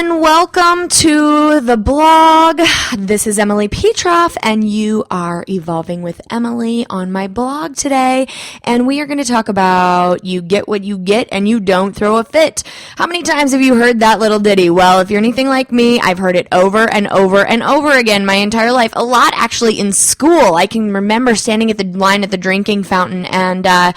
and welcome to the blog. This is Emily Petroff, and you are evolving with Emily on my blog today. And we are going to talk about you get what you get and you don't throw a fit. How many times have you heard that little ditty? Well, if you're anything like me, I've heard it over and over and over again my entire life. A lot actually in school. I can remember standing at the line at the drinking fountain and,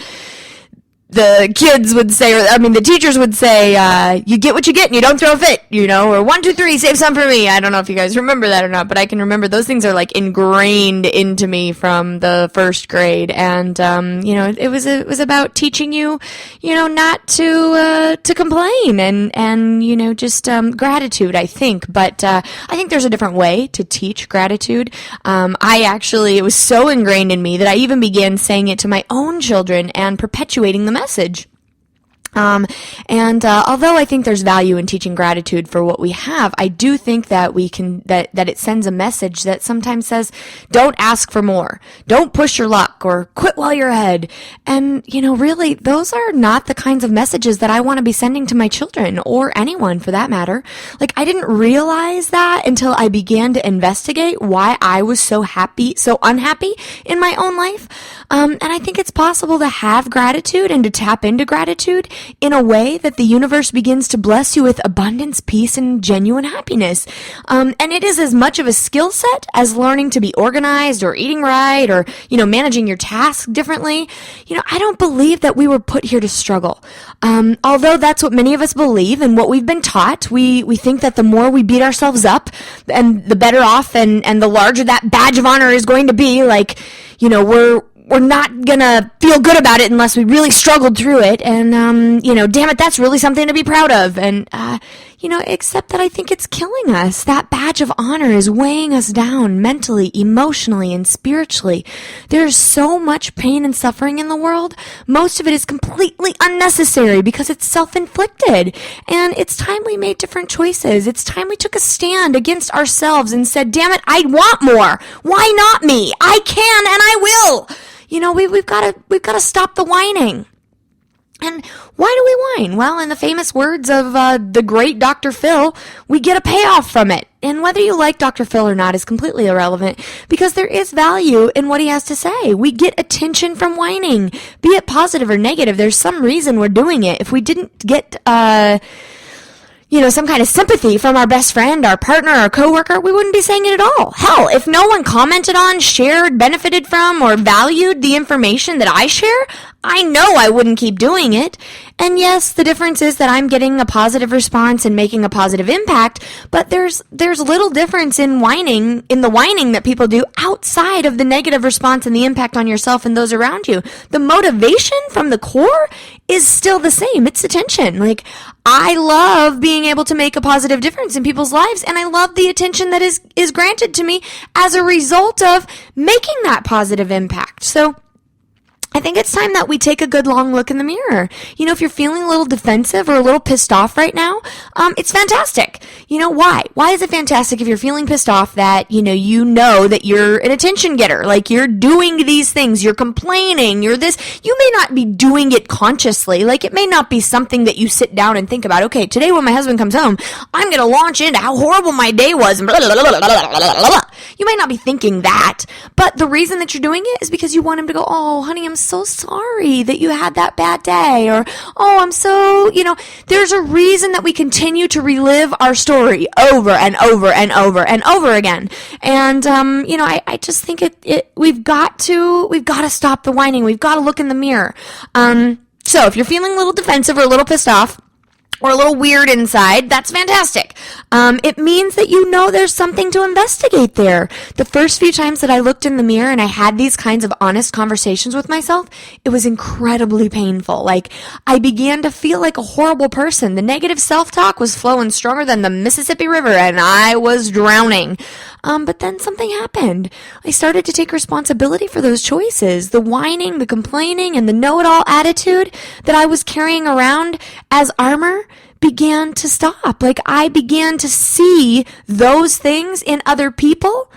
the kids would say, the teachers would say, you get what you get and you don't throw a fit, or 1, 2, 3, save some for me. I don't know if you guys remember that or not, but I can remember those things are like ingrained into me from the first grade. And, it was about teaching you, not to complain and, just, gratitude, I think. But, I think there's a different way to teach gratitude. It was so ingrained in me that I even began saying it to my own children and perpetuating the message. Although I think there's value in teaching gratitude for what we have, I do think that that it sends a message that sometimes says, don't ask for more, don't push your luck, or quit while you're ahead. And, really, those are not the kinds of messages that I want to be sending to my children, or anyone for that matter. Like, I didn't realize that until I began to investigate why I was so unhappy in my own life. And I think it's possible to have gratitude and to tap into gratitude in a way that the universe begins to bless you with abundance, peace, and genuine happiness. And it is as much of a skill set as learning to be organized or eating right or, managing your tasks differently. I don't believe that we were put here to struggle. Although that's what many of us believe and what we've been taught, we think that the more we beat ourselves up and the better off and the larger that badge of honor is going to be, we're not gonna feel good about it unless we really struggled through it. And, damn it, that's really something to be proud of. And, except that I think it's killing us. That badge of honor is weighing us down mentally, emotionally, and spiritually. There's so much pain and suffering in the world. Most of it is completely unnecessary because it's self-inflicted. And it's time we made different choices. It's time we took a stand against ourselves and said, damn it, I want more. Why not me? I can and I will. We've got to stop the whining. And why do we whine? Well, in the famous words of the great Dr. Phil, we get a payoff from it. And whether you like Dr. Phil or not is completely irrelevant because there is value in what he has to say. We get attention from whining, be it positive or negative. There's some reason we're doing it. If we didn't get some kind of sympathy from our best friend, our partner, our coworker, we wouldn't be saying it at all. Hell, if no one commented on, shared, benefited from, or valued the information that I share, I know I wouldn't keep doing it. And yes, the difference is that I'm getting a positive response and making a positive impact, but there's little difference in the whining that people do outside of the negative response and the impact on yourself and those around you. The motivation from the core is still the same. It's attention. Like, I love being able to make a positive difference in people's lives, and I love the attention that is granted to me as a result of making that positive impact. So I think it's time that we take a good long look in the mirror. If you're feeling a little defensive or a little pissed off right now, it's fantastic. Why? Why is it fantastic if you're feeling pissed off that, that you're an attention getter, like you're doing these things, you're complaining, you're this, you may not be doing it consciously, like it may not be something that you sit down and think about, okay, today when my husband comes home, I'm going to launch into how horrible my day was, and blah, blah, blah, blah, blah, blah, blah. You might not be thinking that, but the reason that you're doing it is because you want him to go, oh, honey, I'm so sorry that you had that bad day, or, oh, I'm so, there's a reason that we continue to relive our story over and over and over and over again. And, I just think we've got to stop the whining. We've got to look in the mirror. So if you're feeling a little defensive or a little pissed off, or a little weird inside, that's fantastic. It means that there's something to investigate there. The first few times that I looked in the mirror and I had these kinds of honest conversations with myself, it was incredibly painful. Like, I began to feel like a horrible person. The negative self-talk was flowing stronger than the Mississippi River, and I was drowning. But then something happened. I started to take responsibility for those choices. The whining, the complaining, and the know-it-all attitude that I was carrying around as armor began to stop. Like, I began to see those things in other people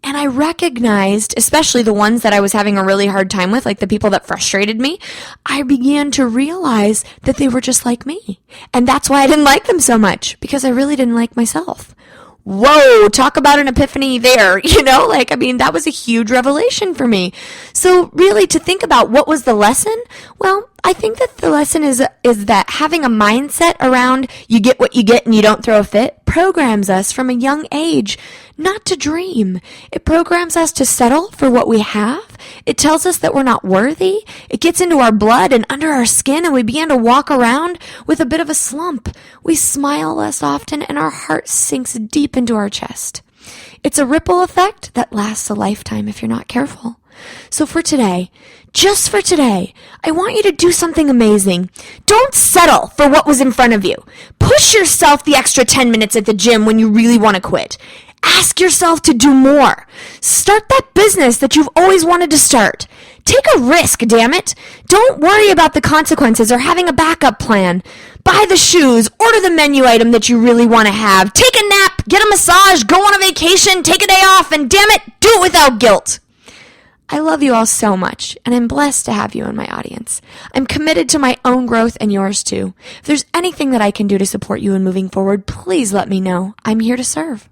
And I recognized, especially the ones that I was having a really hard time with, like the people that frustrated me, I began to realize that they were just like me. And that's why I didn't like them so much, because I really didn't like myself. Whoa, talk about an epiphany there, that was a huge revelation for me. So really, to think about what was the lesson, well, I think that the lesson is that having a mindset around you get what you get and you don't throw a fit programs us from a young age not to dream. It programs us to settle for what we have. It tells us that we're not worthy. It gets into our blood and under our skin, and we begin to walk around with a bit of a slump. We smile less often, and our heart sinks deep into our chest. It's a ripple effect that lasts a lifetime if you're not careful. So for today, just for today, I want you to do something amazing. Don't settle for what was in front of you. Push yourself the extra 10 minutes at the gym when you really want to quit. Ask yourself to do more. Start that business that you've always wanted to start. Take a risk, damn it. Don't worry about the consequences or having a backup plan. Buy the shoes, order the menu item that you really want to have. Take a nap, get a massage, go on a vacation, take a day off, and damn it, do it without guilt. I love you all so much, and I'm blessed to have you in my audience. I'm committed to my own growth and yours too. If there's anything that I can do to support you in moving forward, please let me know. I'm here to serve.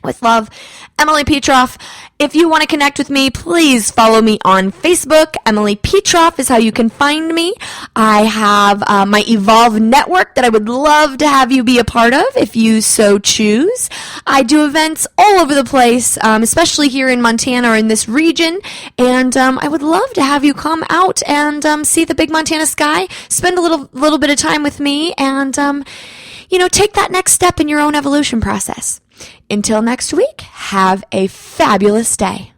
With love, Emily Petroff. If you want to connect with me, please follow me on Facebook. Emily Petroff is how you can find me. I have my Evolve network that I would love to have you be a part of if you so choose. I do events all over the place, especially here in Montana or in this region, and I would love to have you come out and see the big Montana sky, spend a little bit of time with me, and take that next step in your own evolution process. Until next week, have a fabulous day.